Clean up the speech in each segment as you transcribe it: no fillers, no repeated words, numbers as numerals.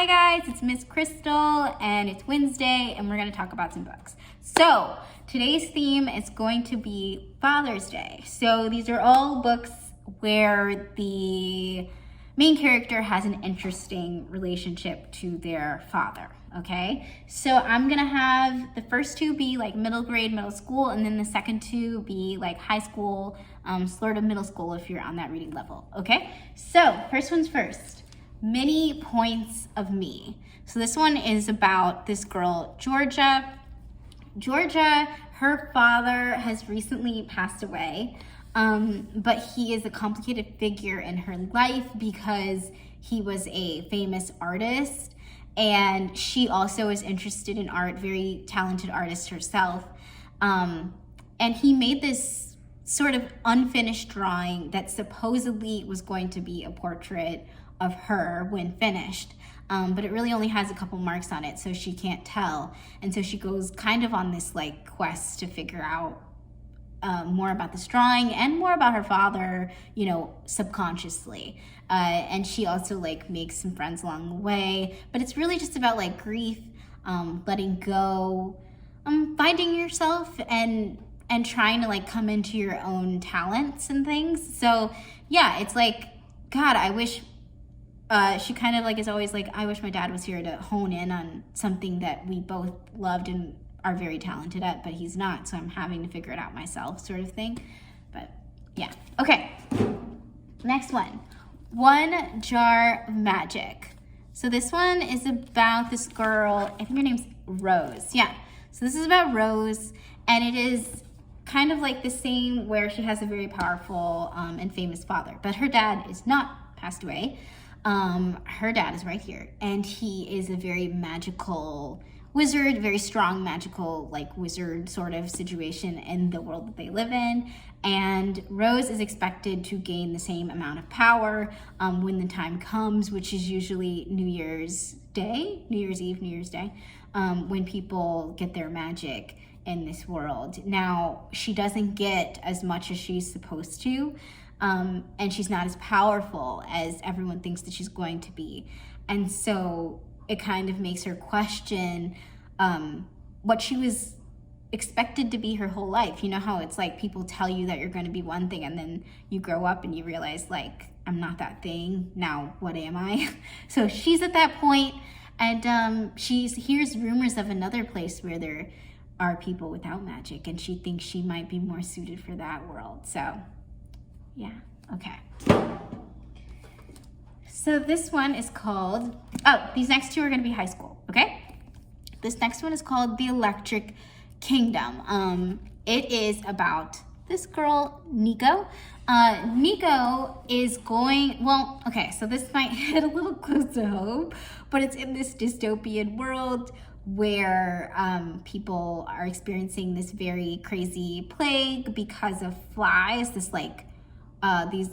Hi guys, it's Miss Crystal and it's Wednesday and we're going to talk about some books. So today's theme is going to be Father's Day. So these are all books where the main character has an interesting relationship to their father, okay? So I'm going to have the first two be like middle grade, middle school, and then the second two be like high school, sort of middle school if you're on that reading level, okay? So first one's first. Many Points of Me. So this one is about this girl, Georgia. Her father has recently passed away, but he is a complicated figure in her life because he was a famous artist, and she also is interested in art, very talented artist herself. And he made this sort of unfinished drawing that supposedly was going to be a portrait of her when finished, but it really only has a couple marks on it, so she can't tell. And so she goes kind of on this like quest to figure out more about this drawing and more about her father, you know, subconsciously. And she also like makes some friends along the way, but it's really just about like grief, letting go, finding yourself and trying to like come into your own talents and things. So yeah, it's like, God, I wish she kind of like is always like, I wish my dad was here to hone in on something that we both loved and are very talented at, but he's not, so I'm having to figure it out myself, sort of thing. But yeah, okay. Next one, One Jar of Magic. So this one is about this girl, I think her name's Rose. Yeah, so this is about Rose, and it is kind of like the same where she has a very powerful and famous father, but her dad is not passed away. Her dad is right here, and he is a very magical wizard, very strong magical like wizard sort of situation in the world that they live in. And Rose is expected to gain the same amount of power when the time comes, which is usually New Year's Eve, New Year's Day, when people get their magic in this world. Now, she doesn't get as much as she's supposed to. And she's not as powerful as everyone thinks that she's going to be. And so it kind of makes her question what she was expected to be her whole life. You know how it's like people tell you that you're going to be one thing and then you grow up and you realize like, I'm not that thing. Now, what am I? So she's at that point, and she hears rumors of another place where there are people without magic, and she thinks she might be more suited for that world. So yeah, okay. So this one is called, these next two are gonna be high school, okay? This next one is called The Electric Kingdom. It is about this girl, Nico. Nico is going, well, okay, so this might hit a little close to home, but it's in this dystopian world where people are experiencing this very crazy plague because of flies, this like, these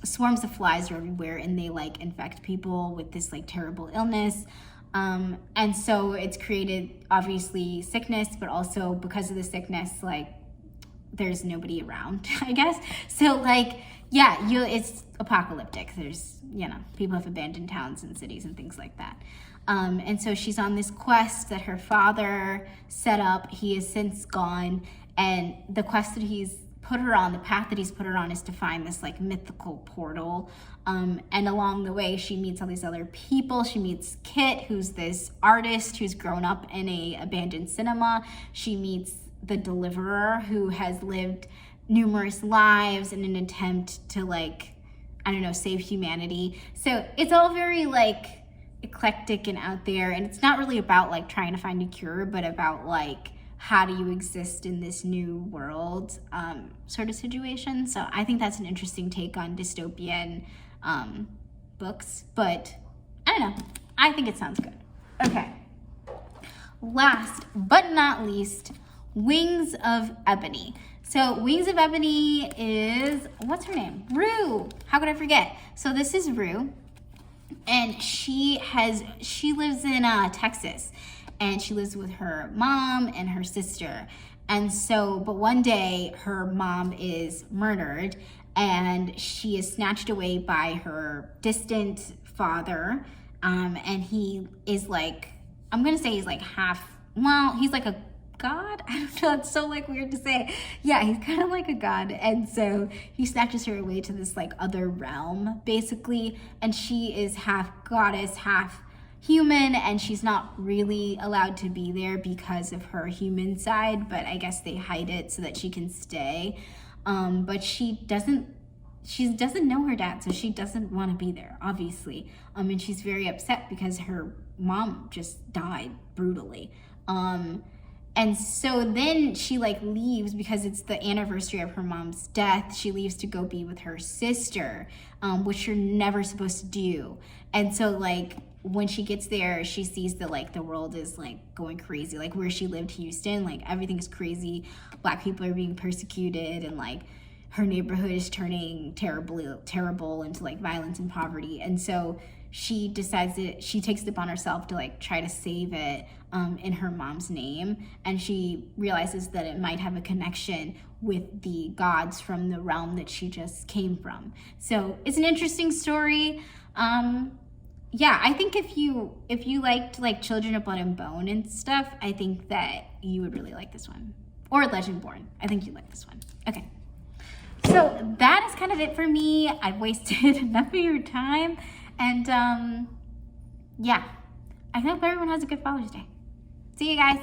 swarms of flies are everywhere, and they like infect people with this like terrible illness. And so it's created obviously sickness, but also because of the sickness, like there's nobody around, I guess. So like, yeah, it's apocalyptic. There's, you know, people have abandoned towns and cities and things like that. And so she's on this quest that her father set up. He has since gone, and the quest that he's put her on, the path that he's put her on, is to find this like mythical portal. And along the way, she meets all these other people. She meets Kit, who's this artist who's grown up in a abandoned cinema. She meets the Deliverer, who has lived numerous lives in an attempt to like, I don't know, save humanity. So it's all very like eclectic and out there, and it's not really about like trying to find a cure, but about like, how do you exist in this new world sort of situation. So I think that's an interesting take on dystopian books, but I don't know, I think it sounds good. Okay, last but not least, Wings of Ebony. So Wings of Ebony is, what's her name? Rue. How could I forget? So this is Rue, and she lives in Texas, and she lives with her mom and her sister. And so, but one day her mom is murdered, and she is snatched away by her distant father, And he is like, I'm gonna say he's like he's like a god. I don't know, it's so like weird to say. Yeah, he's kind of like a god. And so he snatches her away to this like other realm, basically. And she is half goddess, half human, and she's not really allowed to be there because of her human side, but I guess they hide it so that she can stay. But she doesn't know her dad, so she doesn't want to be there, obviously. And she's very upset because her mom just died brutally. And so then she like leaves because it's the anniversary of her mom's death. She leaves to go be with her sister, which you're never supposed to do. And so like when she gets there, she sees that like the world is like going crazy. Like where she lived, Houston, like everything is crazy. Black people are being persecuted, and like her neighborhood is turning terrible into like violence and poverty. And so she decides that she takes it upon herself to like try to save it in her mom's name. And she realizes that it might have a connection with the gods from the realm that she just came from. So it's an interesting story. Yeah, I think if you liked like Children of Blood and Bone and stuff, I think that you would really like this one. Or Legendborn. I think you'd like this one. Okay. So that is kind of it for me. I've wasted enough of your time. And yeah, I hope everyone has a good Father's Day. See you guys.